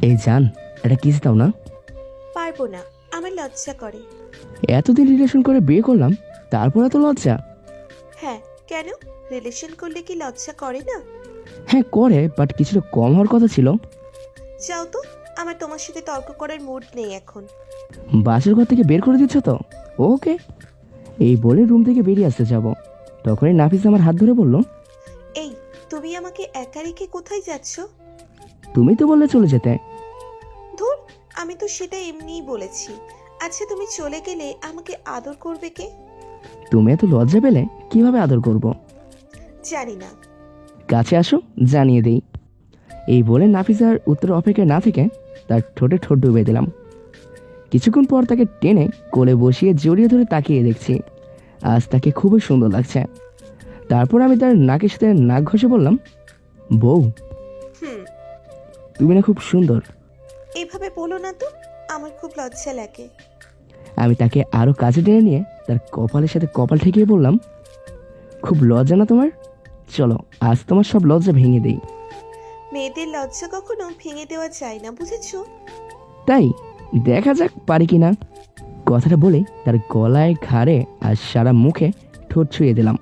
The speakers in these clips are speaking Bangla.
এই জান, এটা কিস দাও না। পারবো না, আমার লজ্জা করে। এতদিন রিলেশন করে বিয়ে করলাম, তারপর এত লজ্জা? হ্যাঁ, কেন? রিলেশন করলে কি লজ্জা করে না? হ্যাঁ করে, বাট কিছুটা কম হওয়ার কথা ছিল। যাও তো, আমার তোমার সাথে তর্ক করার মুড নেই এখন। বাসের ঘর থেকে বের করে দিচ্ছ তো? ওকে। এই বলে রুম থেকে বেরিয়ে আসতে যাব, তখনই নাফিস আমার হাত ধরে বলল, এই, তুমি আমাকে একা রেখে কোথায় যাচ্ছ? তুমি তো বললে চলে যেতে। ধুর, আমি তো সেটা এমনিই বলেছি। আচ্ছা, তুমি চলে গেলে আমাকে আদর করবে কে? তুমি এত লজ্জা পেলে কিভাবে আদর করব? জানি না। কাছে আসো, জানিয়ে দেই। এই বলে নাফিসার উত্তর অপেক্ষায় না থেকে তার ঠোঁটে ঠোঁট ডুবিয়ে দিলাম। কিছুক্ষণ পর তাকে টেনে কোলে বসিয়ে জড়িয়ে ধরে তাকিয়ে দেখছি আজ তাকে খুবই সুন্দর লাগছে। তারপর আমি তার নাকের সাথে নাক ঘষে বললাম, বউ, হুম। তুমি না খুব সুন্দর। এভাবে বলো না তো, আমার খুব লজ্জা লাগে। আমি তাকে আরো কাছে টেনে নিয়ে তার কপালের সাথে কপাল ঠেকিয়ে বললাম, খুব লজ্জা না তোমার? চলো আজ তোমার সব লজ্জা ভেঙে দেই। মেয়েদের লজ্জা কখনো ভেঙে দেওয়া যায় না, বুঝেছো? তাই দেখা যাক পারি কিনা। কথাটা বলে তার গলায়, ঘাড়ে আর সারা মুখে ঠোঁট ছুঁয়ে দিলাম।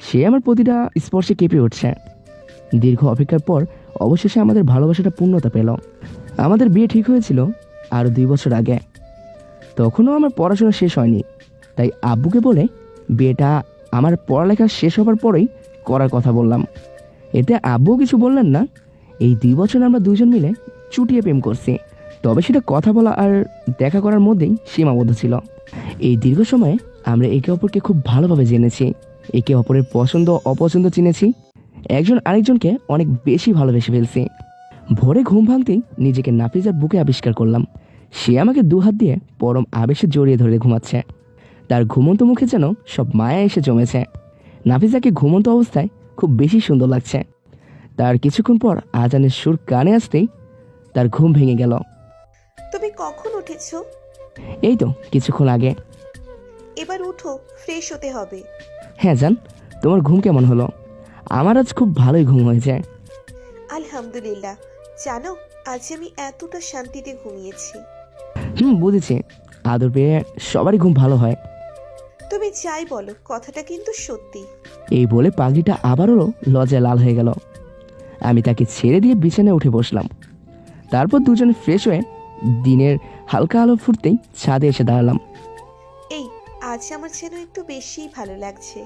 সে আমার প্রতিটা স্পর্শে কেঁপে উঠছে। দীর্ঘ অপেক্ষার পর অবশেষে আমাদের ভালোবাসাটা পূর্ণতা পেল। আমাদের বিয়ে ঠিক হয়েছিল আরও 2 বছর আগে। তখনও আমার পড়াশোনা শেষ হয়নি, তাই আব্বুকে বলে বিয়েটা আমার পড়ালেখা শেষ হবার পরেই করার কথা বললাম। এতে আব্বুও কিছু বললেন না। এই 2 বছর আমরা দুজন মিলে চুটিয়ে প্রেম করছি, তবে সেটা কথা বলা আর দেখা করার মধ্যেই সীমাবদ্ধ ছিল। এই দীর্ঘ সময়ে আমরা একে অপরকে খুব ভালোভাবে জেনেছি, একে অপরের পছন্দ অপছন্দ চিনেছি, একজন আরেকজনকে অনেক বেশি ভালোবেসে ফেলছি। ভোরে ঘুম ভাঙতেই নিজেকে নাফিজার বুকে আবিষ্কার করলাম। সে আমাকে 2 হাত দিয়ে পরম আবেশে জড়িয়ে ধরে ঘুমাচ্ছে। তার ঘুমন্ত মুখে যেন সব মায়া এসে জমেছে। নাফিজাকে ঘুমন্ত অবস্থায় খুব বেশি সুন্দর লাগছে। তার কিছুক্ষণ পর আজানের সুর কানে আসতেই তার ঘুম ভেঙে গেল। তুমি কখন উঠেছো? এই তো কিছুক্ষণ আগে। এবার উঠো, ফ্রেশ হতে হবে। হ্যাঁ জান, তোমার ঘুম কেমন হলো? আমার আজ খুব ভালোই ঘুম হয়েছে। আলহামদুলিল্লাহ। জানো, আজ আমি এতটা শান্তিতে ঘুমিয়েছি। বুঝেছি। আদর পেয়ে সবারই ঘুম ভালো হয়। তুমি যাই বলো, কথাটা কিন্তু সত্যি। এই বলে পাগড়িটা আবারও লজ্জায় লাল হয়ে গেল। আমি তাকে ছেড়ে দিয়ে বিছানায় উঠে বসলাম। তারপর দুজনে ফ্রেশ হয়ে দিনের হালকা আলো ফুটতেই ছাদে এসে দাঁড়ালাম। এই, আজ আমার যেন একটু বেশিই ভালো লাগছে।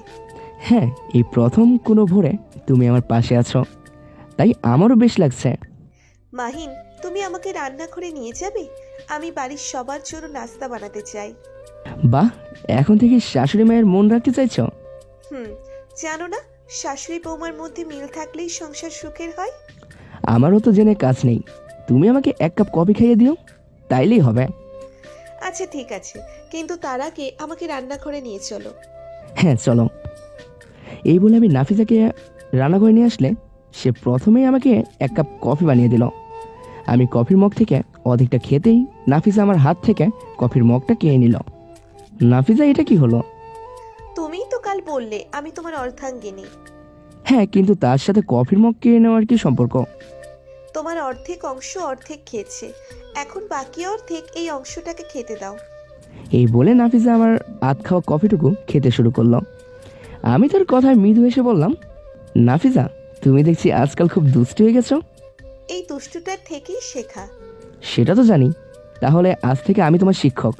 হ্যাঁ, এই প্রথম কোনো ভোরে তুমি আমার পাশে আছো, তাই আমারও বেশ লাগছে। মাহিন, তুমি আমাকে রান্নাঘরে নিয়ে যাবে? আমি বাড়ির সবার জন্য নাস্তা বানাতে চাই। বাহ, এখন থেকে শাশুড়ি মায়ের মন রাখতে চাইছো? হুম। জানো না, শাশুড়ি বৌমার মধ্যে মিল থাকলেই সংসার সুখের হয়। আমারও তো জেনে কাজ নেই। তুমি আমাকে 1 কাপ কফি খাইয়ে দিও, তাইলেই হবে। আচ্ছা ঠিক আছে, কিন্তু তার আগে আমাকে রান্নাঘরে নিয়ে চলো। হ্যাঁ চলো। এই বলে আমি নাফিজাকে রান্নাঘরে নিয়ে আসলে সে প্রথমেই আমাকে 1 কাপ কফি বানিয়ে দিল। আমি কফির মগ থেকে অর্ধেকটা খেতেই নাফিজা আমার হাত থেকে কফির মগটা কিনে নিল। নাফিজা, এটা কি হলো? তুমিই তো কাল বললে আমি তোমার অর্ধাঙ্গিনী। হ্যাঁ, কিন্তু তার সাথে কফির মগ কিনে নেওয়ার কি সম্পর্ক? তোমার অর্ধেক অংশ অর্ধেক খেয়েছে, এখন বাকি অর্ধেক এই অংশটাকে খেতে দাও। এই বলে নাফিজা আমার আধ খাওয়া কফিটুকু খেতে শুরু করলো। আমি তার কথায় মৃদু এসে বললাম, নাফিজা, তুমি দেখছি আজকাল খুব দুষ্ট হয়ে গেছো। এই দুষ্টুটার থেকেই শেখা। সেটা তো জানি। তাহলে আজ থেকে আমি তোমার শিক্ষক।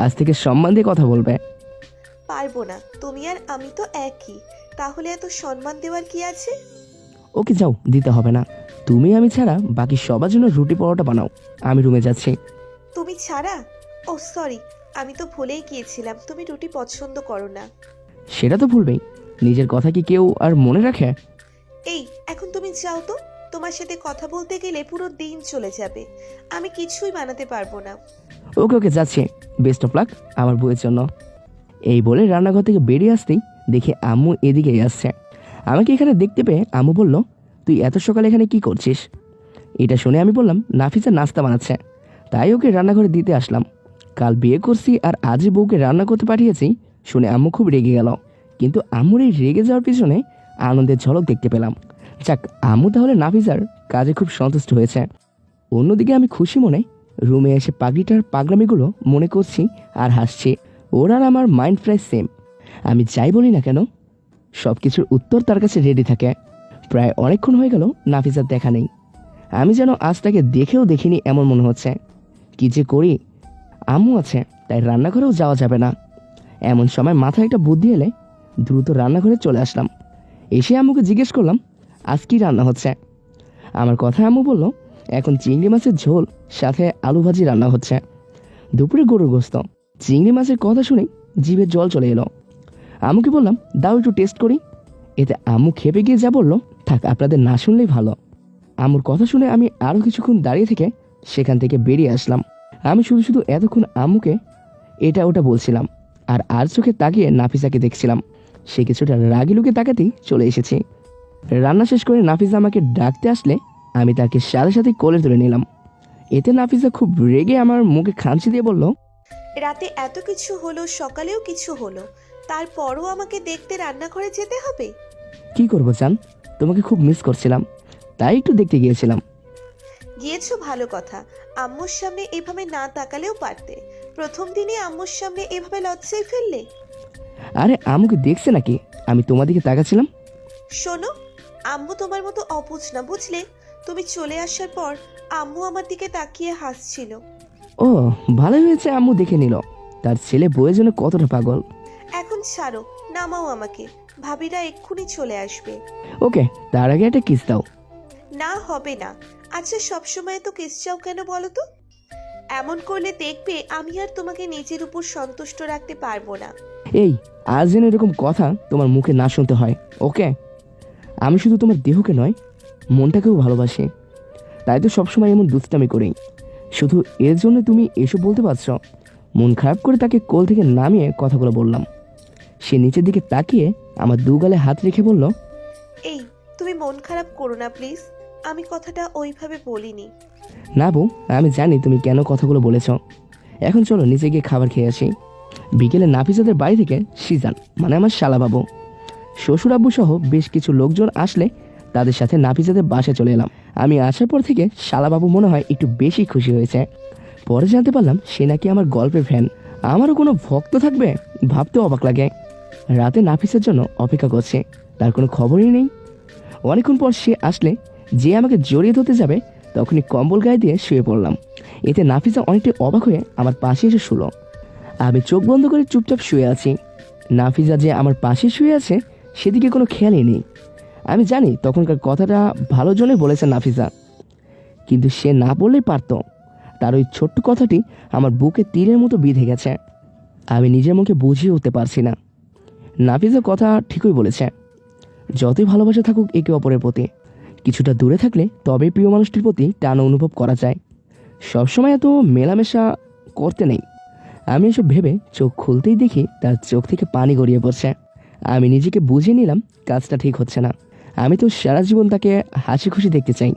আজ থেকে সম্মান দিয়ে কথা বলবে। পারবো না, তুমি আর আমি তো একই। তাহলে এত সম্মান দেওয়ার কি আছে? ওকে যাও, দিতে হবে না। তুমি আমি ছাড়া বাকি সবার জন্য রুটি পরোটা বানাও, আমি রুমে যাচ্ছি। তুমি ছাড়া? ও সরি, আমি তো ভুলেই গিয়েছিলাম তুমি রুটি পছন্দ করো না। সেটা তো ভুলবেই, নিজের কথা কি কেউ আর মনে রাখে? এই, এখন তুমি যাও তো। তোমার সাথে কথা বলতে গেলে পুরো দিন চলে যাবে, আমি কিছুই বানাতে পারবো না। ওকে ওকে, যাচ্ছি। বেস্ট অফ লাক আমার বউয়ের জন্য। এই বলে রান্নাঘর থেকে বেরিয়ে আসতেই দেখে আম্মু এদিকেই আসছে। আমাকে এখানে দেখতে পেয়ে আম্মু বলল, তুই এত সকালে এখানে কি করছিস? এটা শুনে আমি বললাম, নাফিসা নাস্তা বানাচ্ছে, তাই ওকে রান্নাঘরে দিতে আসলাম। কাল বিয়ে করছি আর আজই বউকে রান্না করতে পাঠিয়েছি শুনে আম্মু খুব রেগে গেল। কিন্তু আম্মুর এই রেগে যাওয়ার পিছনে আনন্দের ঝলক দেখতে পেলাম। যাক, আম্মু তাহলে নাফিসার কাজে খুব সন্তুষ্ট হয়েছে। অন্যদিকে আমি খুশি মনে রুমে এসে পাগড়িটার পাগলামিগুলো মনে করছি আর হাসছি। ওর আর আমার মাইন্ড প্রায় সেম। আমি যাই বলি না কেন সব কিছুর উত্তর তার কাছে রেডি থাকে। প্রায় অনেকক্ষণ হয়ে গেল নাফিসার দেখা নেই। আমি যেন আজ তাকে দেখেও দেখিনি এমন মনে হচ্ছে। কি যে করি, আম্মু আছে তাই রান্নাঘরেও যাওয়া যাবে না। এমন সময় মাথায় একটা বুদ্ধি এলে দ্রুত রান্নাঘরে চলে আসলাম। এসে আম্মুকে জিজ্ঞেস করলাম আজ কি রান্না হচ্ছে। আমার কথায় আম্মু বলল এখন চিংড়ি মাছের ঝোল সাথে আলু ভাজি রান্না হচ্ছে। দুপুরে গরুর গোস্ত। চিংড়ি মাছের কথা শুনে জিভে জল চলে এলো। আম্মুকে বললাম দাও একটু টেস্ট করি। এতে আম্মু খেপে গিয়ে যা বলল থাক আপনাদের না শুনলেই ভালো। আম্মুর কথা শুনে আমি আরও কিছুক্ষণ দাঁড়িয়ে থেকে সেখান থেকে বেরিয়ে আসলাম। আমি শুধু শুধু এতক্ষণ আম্মুকে এটা ওটা বলছিলাম আর চোখে তাকিয়ে নাফিসাকে দেখছিলাম। সে কিছুটা রাগি লুকে তাকাতেই চলে এসেছি। রান্না শেষ করে নাফিসা আমাকে ডাকতে আসলে আমি তাকে সাথে সাথে কোলে তুলে নিলাম। এতে নাফিসা খুব রেগে আমার মুখে খামচি দিয়ে বলল রাতে এত কিছু হলো, সকালেও কিছু হলো, তারপরও আমাকে দেখতে রান্নাঘরে যেতে হবে? কি করবো জান, তোমাকে খুব মিস করছিলাম তাই একটু দেখতে গিয়েছিলাম। গিয়েছো ভালো কথা, আম্মুর সামনে এভাবে না তাকালেও পারতে। প্রথম দিনে আম্মুর সামনে এভাবে লজ্জায় ফেললে। আরে আম্মুকে দেখছে নাকি আমি তোমার দিকে তাকাচ্ছিলাম? শোনো, আম্মু তোমার মতো অবুঝ না, বুঝলে? তুমি চলে আসার পর আম্মু আমার দিকে তাকিয়ে হাসছিল। ও ভালোই হয়েছে আম্মু দেখে নিল তার ছেলে বউয়ের জন্য কতটা পাগল। এখন ছাড়ো, নামাও আমাকে, ভাবিরা এক্ষুনি চলে আসবে। ওকে, তার আগে একটা কিস দাও। না হবে না। আচ্ছা সবসময় তো কিস চাও কেন বলো তো? এমন করলে দেখবে আমি আর তোমাকে নিজের উপর সন্তুষ্ট রাখতে পারবো না। এই আজ যেন এরকম কথা তোমার মুখে না শুনতে হয়, ওকে? আমি শুধু তোমার দেহকে নয় মনটাকেও ভালোবাসি, তাই তো সবসময় এমন দুষ্টামি করি। শুধু এর জন্য তুমি এসব বলতে পারছ? মন খারাপ করে তাকে কোল থেকে নামিয়ে কথাগুলো বললাম। সে নিচের দিকে তাকিয়ে আমার দু গালে হাত রেখে বলল এই তুমি মন খারাপ করো না প্লিজ, আমি কথাটা ওইভাবে বলিনি। না বউ, আমি জানি তুমি কেন কথাগুলো বলেছ। এখন চলো নিচে গিয়ে খাবার খেয়ে আসি। বিকেলে নাফিসাদের বাড়ি থেকে সিজান মানে আমার শালাবাবু, শ্বশুর আব্বু সহ বেশ কিছু লোকজন আসলে তাদের সাথে নাফিসাদের বাসায় চলে এলাম। আমি আসার পর থেকে শালাবাবু মনে হয় একটু বেশি খুশি হয়েছে। পরে জানতে পারলাম সে নাকি আমার গল্পের ফ্যান। আমারও কোনো ভক্ত থাকবে ভাবতেও অবাক লাগে। রাতে নাফিসের জন্য অপেক্ষা করছে, তার কোনো খবরই নেই। অনেকক্ষণ পর সে আসলে যে আমাকে জড়িয়ে ধরতে যাবে তখনই কম্বল গায়ে দিয়ে শুয়ে পড়লাম। এতে নাফিসা অনেকটাই অবাক হয়ে আমার পাশে এসে শুলো। আমি চোখ বন্ধ করে চুপচাপ শুয়ে আছি। নাফিসা যে আমার পাশে শুয়ে আছে সেদিকে কোনো খেয়ালই নেই। আমি জানি তখনকার কথাটা ভালোর জন্যই বলেছে নাফিসা, কিন্তু সে না বললেই পারত। তার ওই ছোট্ট কথাটি আমার বুকে তীরের মতো বিঁধে গেছে। আমি নিজের মুখে বুঝিয়ে উঠতে পারছি না। নাফিসা কথা ঠিকই বলেছে, যতই ভালোবাসা থাকুক একে অপরের প্রতি, কিছুটা দূরে থাকলে তবেই প্রিয় মানুষটির প্রতি টান অনুভব করা যায়। সবসময় এত মেলামেশা করতে নেই। আমি এসব ভেবে চোখ খুলতেই দেখি তার চোখ থেকে পানি গড়িয়ে পড়ছে। আমি নিজেকে বুঝিয়ে নিলাম কাজটা ঠিক হচ্ছে না। আমি তো সারা জীবন তাকে হাসি খুশি দেখতে চাই।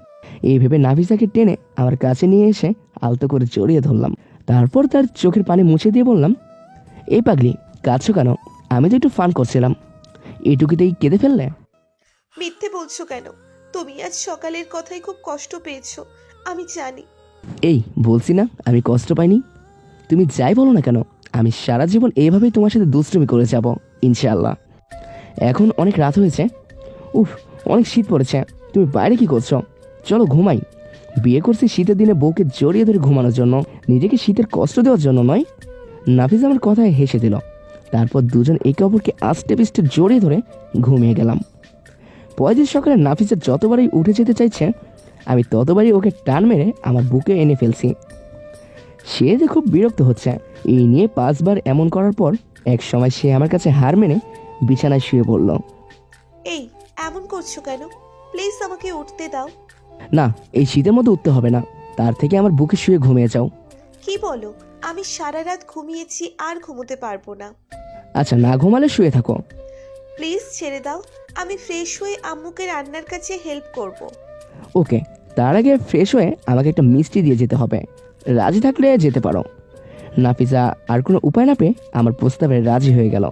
এই ভেবে নাফিসাকে টেনে আমার কাছে নিয়ে এসে আলতো করে জড়িয়ে ধরলাম। তারপর তার চোখের পানি মুছে দিয়ে বললাম এই পাগলি, কাঁদছো কেন? আমি তো একটু ফান করছিলাম, এইটুকুতেই কেঁদে ফেললে? মিথ্যে বলছো কেন? তুমি আজ সকালের কথাই খুব কষ্ট পেয়েছো, আমি জানি। এই বলছি না আমি কষ্ট পাইনি। তুমি যাই বলো না কেন আমি সারা জীবন এইভাবেই তোমার সাথে দুষ্টুমি করে যাব ইনশাআল্লাহ। এখন অনেক রাত হয়েছে, উফ অনেক শীত পড়েছে। তুমি বাইরে কি করছো? চলো ঘুমাই। বিয়ে করছি শীতের দিনে বউকে জড়িয়ে ধরে ঘুমানোর জন্য, নিজেকে শীতের কষ্ট দেওয়ার জন্য নয়। নাফিস আমার কথায় হেসে দিল। তারপর দুজন একে অপরকে আস্তে পিস্টে জড়িয়ে ধরে ঘুমিয়ে গেলাম। পরের দিন সকালে নাফিসা যতবারই উঠে যেতে চাইছে আমি ততবারই ওকে টান মেরে আমার বুকে এনে ফেলছি। সে যে খুব বিরক্ত হচ্ছে। এই নিয়ে 5 বার এমন করার পর এক সময় সে আমার কাছে হার মেনে বিছানায় শুয়ে পড়ল। এই এমন করছো কেন? প্লিজ আমাকে উঠতে দাও। না, এই শীতের মধ্যে উঠতে হবে না, তার থেকে আমার বুকে শুয়ে ঘুমিয়ে যাও। কি বলো? আমি সারা রাত ঘুমিয়েছি, আর ঘুমোতে পারবো না। আচ্ছা না ঘুমালে শুয়ে থাকো। প্লিজ ছেড়ে দাও, আমি ফ্রেশ হয়ে আম্মুকে রান্নার কাছে হেল্প করব। ওকে, তার আগে ফ্রেশ হয়ে আমাকে একটা মিষ্টি দিয়ে যেতে হবে। রাজি থাকলে যেতে পারো। নাফিসা আর কোনো উপায় না পেয়ে আমার প্রস্তাবে রাজি হয়ে গেল।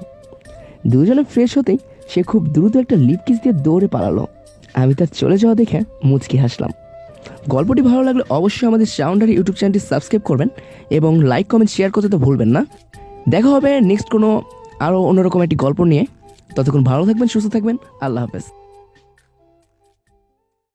দুজনে ফ্রেশ হতেই সে খুব দ্রুত একটা লিপ কিস দিয়ে দৌড়ে পালালো। আমি তার চলে যাওয়া দেখে মুচকি হাসলাম। গল্পটি ভালো লাগলে অবশ্যই আমাদের সাউন্ডারি ইউটিউব চ্যানেলটি সাবস্ক্রাইব করবেন এবং লাইক কমেন্ট শেয়ার করতে তো ভুলবেন না। দেখা হবে নেক্সট কোনো আরও অন্যরকম একটি গল্প নিয়ে। ততক্ষণ ভালো থাকবেন, সুস্থ থাকবেন। আল্লাহ হাফেজ।